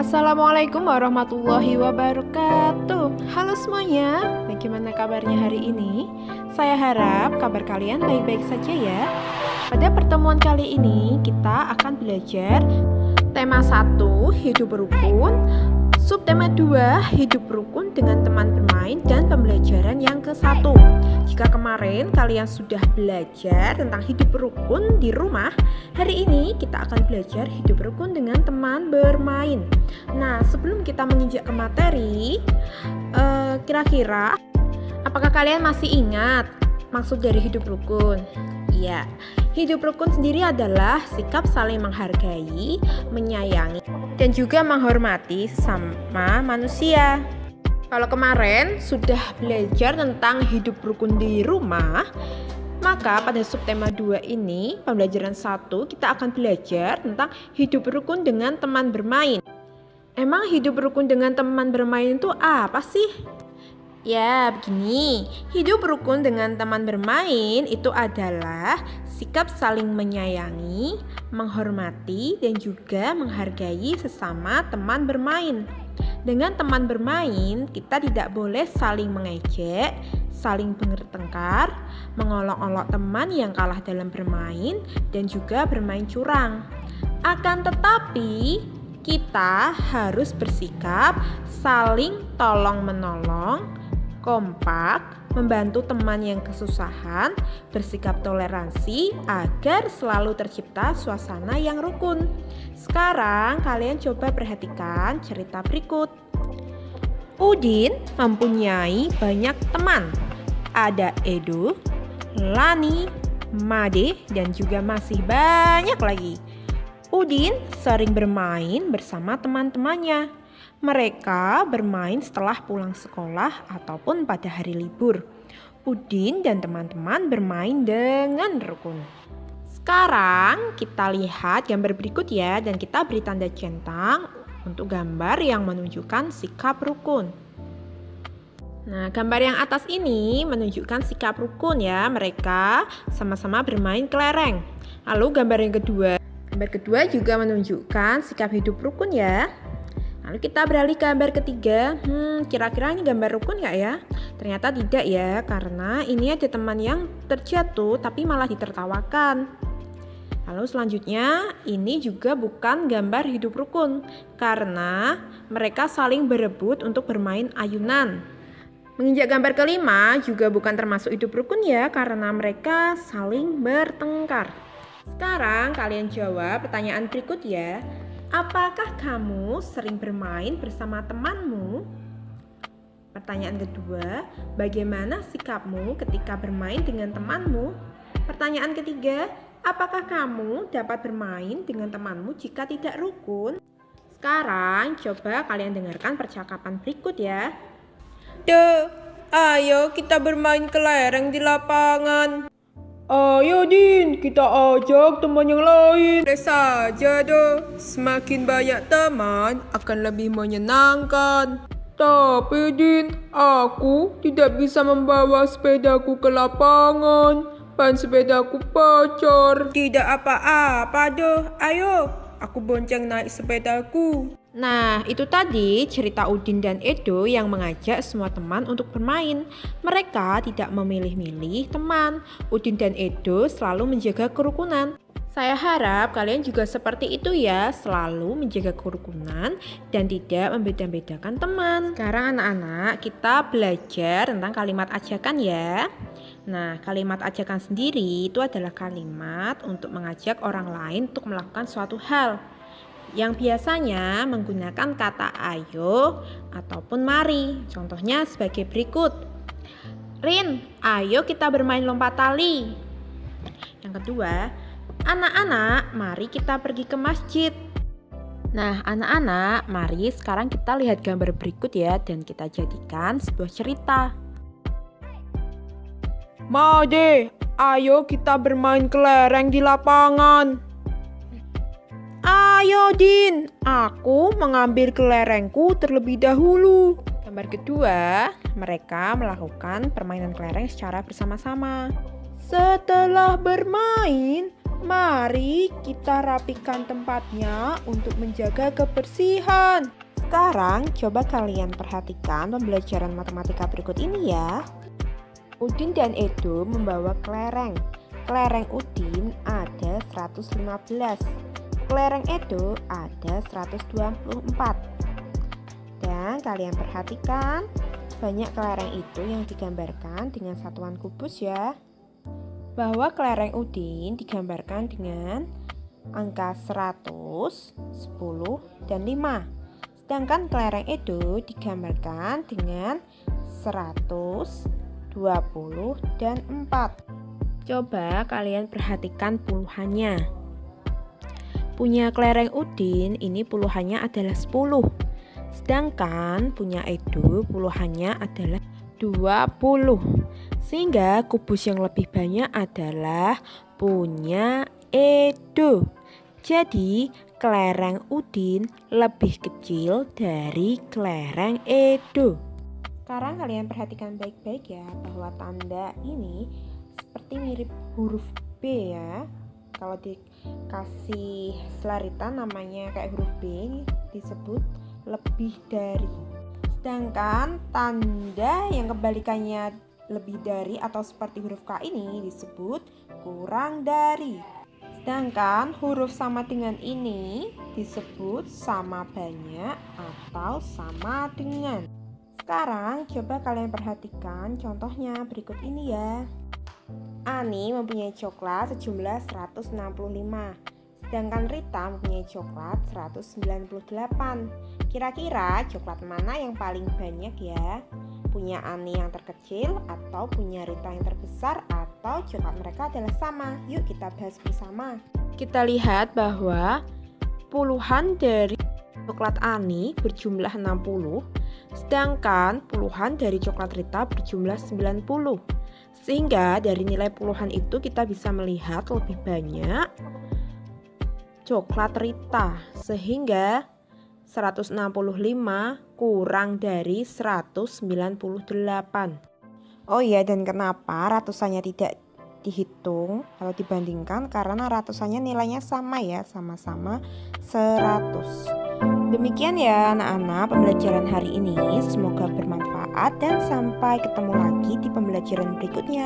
Assalamualaikum warahmatullahi wabarakatuh. Halo semuanya, bagaimana kabarnya hari ini? Saya harap kabar kalian baik-baik saja ya. Pada pertemuan kali ini kita akan belajar tema 1, hidup rukun, subtema 2, hidup rukun dengan teman bermain, dan pembelajaran yang ke-1. Jika kemarin kalian sudah belajar tentang hidup rukun di rumah, hari ini kita akan belajar hidup rukun dengan teman bermain. Nah, sebelum kita menginjak ke materi, kira-kira apakah kalian masih ingat maksud dari hidup rukun? Ya, hidup rukun sendiri adalah sikap saling menghargai, menyayangi, dan juga menghormati sesama manusia. Kalau kemarin sudah belajar tentang hidup rukun di rumah, maka pada subtema 2 ini, pembelajaran 1, kita akan belajar tentang hidup rukun dengan teman bermain. Emang hidup rukun dengan teman bermain itu apa sih? Ya, begini. Hidup rukun dengan teman bermain itu adalah sikap saling menyayangi, menghormati, dan juga menghargai sesama teman bermain. Dengan teman bermain, kita tidak boleh saling mengejek, saling bertengkar, mengolok-olok teman yang kalah dalam bermain, dan juga bermain curang. Akan tetapi, kita harus bersikap saling tolong-menolong, kompak, membantu teman yang kesusahan, bersikap toleransi agar selalu tercipta suasana yang rukun. Sekarang kalian coba perhatikan cerita berikut. Udin mempunyai banyak teman. Ada Edo, Lani, Made, dan juga masih banyak lagi. Udin sering bermain bersama teman-temannya. Mereka bermain setelah pulang sekolah ataupun pada hari libur. Udin dan teman-teman bermain dengan rukun. Sekarang kita lihat gambar berikut ya, dan kita beri tanda centang untuk gambar yang menunjukkan sikap rukun. Nah, gambar yang atas ini menunjukkan sikap rukun ya, mereka sama-sama bermain kelereng. Lalu gambar kedua juga menunjukkan sikap hidup rukun ya. Lalu kita beralih ke gambar ketiga. Kira-kira ini gambar rukun nggak ya? Ternyata tidak ya, karena ini ada teman yang terjatuh tapi malah ditertawakan. Lalu selanjutnya, ini juga bukan gambar hidup rukun, karena mereka saling berebut untuk bermain ayunan. Menginjak gambar kelima juga bukan termasuk hidup rukun ya, karena mereka saling bertengkar. Sekarang kalian jawab pertanyaan berikut ya. Apakah kamu sering bermain bersama temanmu? Pertanyaan kedua, bagaimana sikapmu ketika bermain dengan temanmu? Pertanyaan ketiga, apakah kamu dapat bermain dengan temanmu jika tidak rukun? Sekarang coba kalian dengarkan percakapan berikut ya. Ayo kita bermain kelereng di lapangan. Ayo Din, kita ajak teman yang lain. Boleh saja semakin banyak teman akan lebih menyenangkan. Tapi Din, aku tidak bisa membawa sepedaku ke lapangan. Ban sepedaku bocor. Tidak apa-apa ayo aku bonceng naik sepedaku. Nah, itu tadi cerita Udin dan Edo yang mengajak semua teman untuk bermain. Mereka tidak memilih-milih teman. Udin dan Edo selalu menjaga kerukunan. Saya harap kalian juga seperti itu ya, selalu menjaga kerukunan dan tidak membeda-bedakan teman. Sekarang anak-anak, kita belajar tentang kalimat ajakan ya. Nah, kalimat ajakan sendiri itu adalah kalimat untuk mengajak orang lain untuk melakukan suatu hal, yang biasanya menggunakan kata ayo ataupun mari. Contohnya sebagai berikut. Rin, ayo kita bermain lompat tali. Yang kedua, anak-anak, mari kita pergi ke masjid. Nah, anak-anak, mari sekarang kita lihat gambar berikut ya, dan kita jadikan sebuah cerita. Made, ayo kita bermain kelereng di lapangan. Ayo Din, aku mengambil kelerengku terlebih dahulu. Gambar kedua, mereka melakukan permainan kelereng secara bersama-sama. Setelah bermain, Mari kita rapikan tempatnya untuk menjaga kebersihan. Sekarang coba kalian perhatikan pembelajaran matematika berikut ini ya. Udin dan Edo membawa kelereng. Kelereng Udin ada 115. Kelereng Edo ada 124. Dan kalian perhatikan banyak kelereng itu yang digambarkan dengan satuan kubus ya. Bahwa kelereng Udin digambarkan dengan angka 100, 10, dan 5. Sedangkan kelereng Edo digambarkan dengan 100, 20, dan 4. Coba kalian perhatikan puluhannya. Punya kelereng Udin ini puluhannya adalah 10. Sedangkan punya Edo puluhannya adalah 20. Sehingga kubus yang lebih banyak adalah punya Edo. Jadi kelereng Udin lebih kecil dari kelereng Edo. Sekarang kalian perhatikan baik-baik ya bahwa tanda ini seperti mirip huruf B ya. Kalau dikasih selaritan namanya kayak huruf B disebut lebih dari. Sedangkan tanda yang kebalikannya lebih dari atau seperti huruf K ini disebut kurang dari. Sedangkan huruf sama dengan ini disebut sama banyak atau sama dengan. Sekarang coba kalian perhatikan contohnya berikut ini ya. Ani mempunyai coklat sejumlah 165. Sedangkan Rita mempunyai coklat 198. Kira-kira coklat mana yang paling banyak ya? Punya Ani yang terkecil atau punya Rita yang terbesar atau coklat mereka adalah sama? Yuk kita bahas bersama. Kita lihat bahwa puluhan dari coklat Ani berjumlah 60, sedangkan puluhan dari coklat Rita berjumlah 90. Sehingga dari nilai puluhan itu kita bisa melihat lebih banyak coklat Rita, sehingga 165 kurang dari 198. Oh iya, dan kenapa ratusannya tidak dihitung kalau dibandingkan? Karena ratusannya nilainya sama ya, sama-sama 100. Demikian ya anak-anak pembelajaran hari ini, semoga bermanfaat dan sampai ketemu lagi di pembelajaran berikutnya.